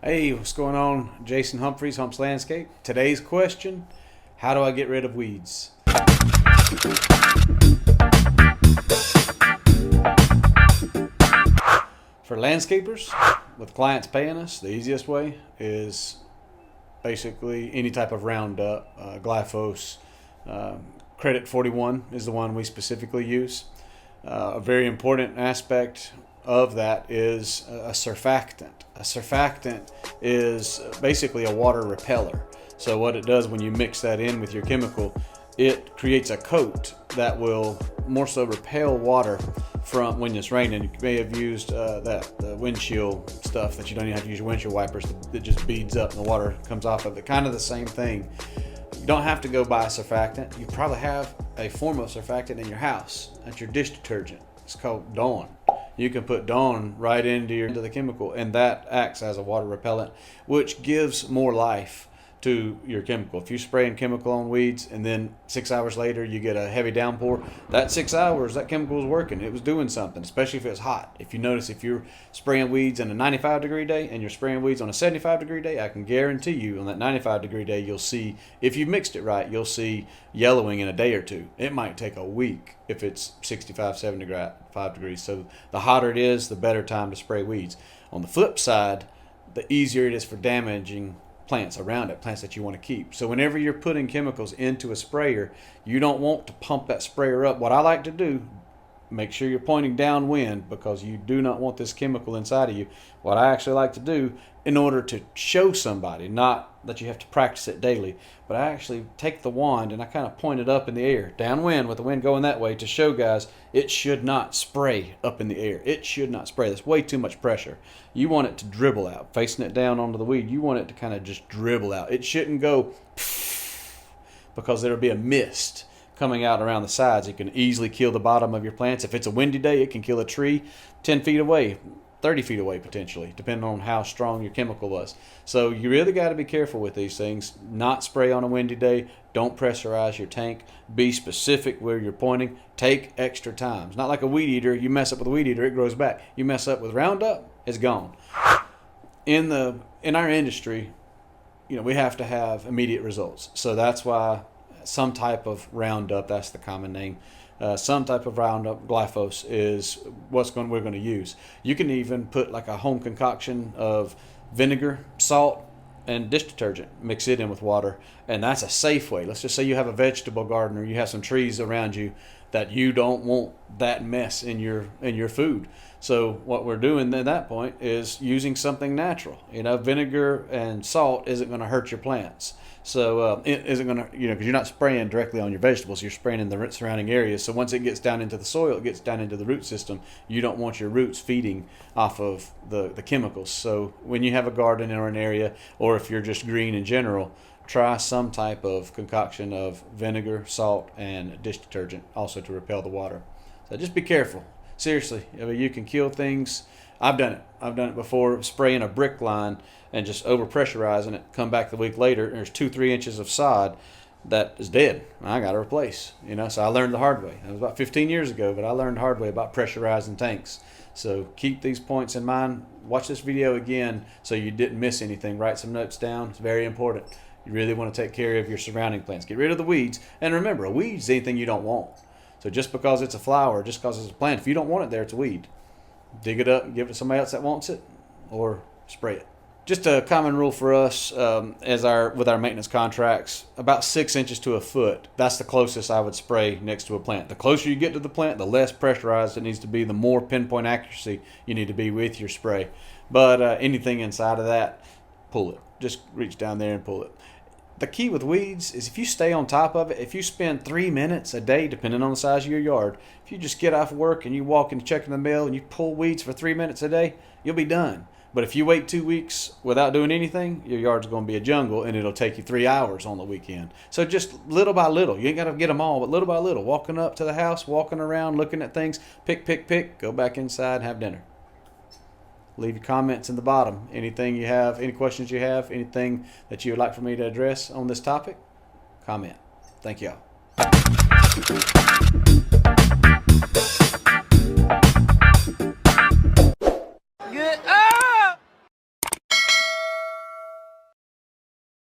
Hey, what's going on? Jason Humphreys, Humps Landscape. Today's question, how do I get rid of weeds? For landscapers, with clients paying us, the easiest way is basically any type of Roundup, Glyphos. Credit 41 is the one we specifically use. A very important aspect of that is a surfactant. A surfactant is basically a water repeller. So what it does when you mix that in with your chemical, it creates a coat that will more so repel water from when it's raining. You may have used the windshield stuff that you don't even have to use your windshield wipers. It just beads up and the water comes off of it. Kind of the same thing. You don't have to go buy a surfactant. You probably have a form of surfactant in your house. That's your dish detergent. It's called Dawn. You can put Dawn right into the chemical, and that acts as a water repellent, which gives more life to your chemical. If you spray chemical on weeds and then 6 hours later you get a heavy downpour, that 6 hours that chemical was working. It was doing something, especially if it's hot. If you notice, if you're spraying weeds on a 95-degree day and you're spraying weeds on a 75-degree day, I can guarantee you on that 95-degree day you'll see, if you mixed it right, you'll see yellowing in a day or two. It might take a week if it's 65, 75 degrees. So the hotter it is, the better time to spray weeds. On the flip side, the easier it is for damaging plants around it, plants that you want to keep. So whenever you're putting chemicals into a sprayer, you don't want to pump that sprayer up. What I like to do, make sure you're pointing downwind because you do not want this chemical inside of you. What I actually like to do in order to show somebody, not that you have to practice it daily, but I actually take the wand and I kind of point it up in the air, downwind with the wind going that way, to show guys it should not spray up in the air. It should not spray. That's way too much pressure. You want it to dribble out. Facing it down onto the weed, you want it to kind of just dribble out. It shouldn't go because there'll be a mist coming out around the sides. It can easily kill the bottom of your plants. If it's a windy day, it can kill a tree 10 feet away, 30 feet away potentially, depending on how strong your chemical was. So you really got to be careful with these things. Not spray on a windy day. Don't pressurize your tank. Be specific where you're pointing. Take extra time. It's not like a weed eater. You mess up with a weed eater, it grows back. You mess up with Roundup, it's gone. In our industry, we have to have immediate results. So that's why some type of Roundup, that's the common name, some type of Roundup, Glyphos, is we're going to use. You can even put like a home concoction of vinegar, salt, and dish detergent. Mix it in with water, and that's a safe way. Let's just say you have a vegetable garden or you have some trees around you that you don't want that mess in your food. So what we're doing at that point is using something natural. Vinegar and salt isn't going to hurt your plants. So it isn't going to, because you're not spraying directly on your vegetables, you're spraying in the surrounding areas. So once it gets down into the soil, it gets down into the root system. You don't want your roots feeding off of the chemicals. So when you have a garden or an area, or if you're just green in general, try some type of concoction of vinegar, salt, and dish detergent, also to repel the water. So just be careful. Seriously, you can kill things. I've done it before, spraying a brick line and just overpressurizing it. Come back the week later, and there's 2-3 inches of sod that is dead. I got to replace. So I learned the hard way. It was about 15 years ago, but I learned the hard way about pressurizing tanks. So keep these points in mind. Watch this video again so you didn't miss anything. Write some notes down. It's very important. You really want to take care of your surrounding plants. Get rid of the weeds. And remember, a weed is anything you don't want. So just because it's a flower, just because it's a plant, if you don't want it there, it's a weed. Dig it up and give it to somebody else that wants it, or spray it. Just a common rule for us with our maintenance contracts, about 6 inches to a foot. That's the closest I would spray next to a plant. The closer you get to the plant, the less pressurized it needs to be, the more pinpoint accuracy you need to be with your spray. But anything inside of that, pull it. Just reach down there and pull it. The key with weeds is if you stay on top of it, if you spend 3 minutes a day, depending on the size of your yard, if you just get off work and you walk and check in the mail and you pull weeds for 3 minutes a day, you'll be done. But if you wait 2 weeks without doing anything, your yard's going to be a jungle, and it'll take you 3 hours on the weekend. So just little by little, you ain't got to get them all, but little by little, walking up to the house, walking around, looking at things, pick, go back inside and have dinner. Leave your comments in the bottom. Anything you have, any questions you have, anything that you would like for me to address on this topic, comment. Thank y'all.